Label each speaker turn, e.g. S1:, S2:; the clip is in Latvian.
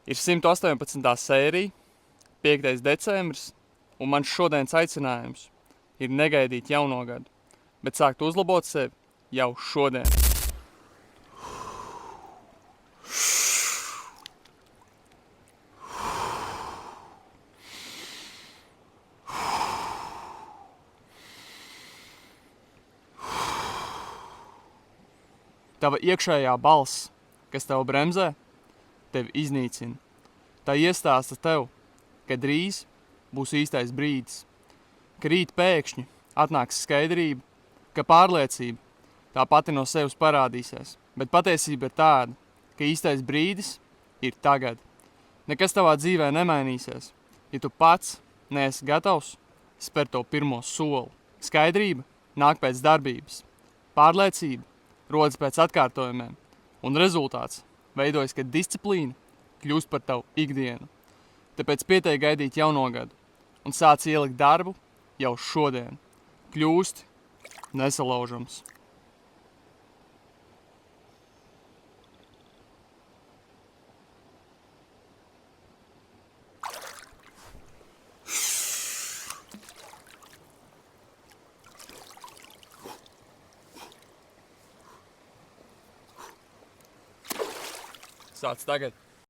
S1: Ir 118. sērija, 5. decembris, un mans šodienas aicinājums ir negaidīt jauno gadu, bet sākt uzlabot sevi jau šodien. Tava iekšējā balss, kas tev bremzē, tevi iznīcina. Tā iestāsta tev, ka drīz būs īstais brīdis, ka rīt pēkšņi atnāks skaidrība, ka pārliecība tā pati no sevis parādīsies, bet patiesība ir tāda, ka īstais brīdis ir tagad. Nekas tavā dzīvē nemainīsies, ja tu pats neesi gatavs spērt to pirmo soli. Skaidrība nāk pēc darbības, pārliecība rodas pēc atkārtojumiem, un rezultāts veidojas, kad disciplīna kļūst par tavu ikdienu. Tāpēc pietiek gaidīt jauno gadu un sāc ielikt darbu jau šodien. Kļūst nesalaužams. Sāc tagad.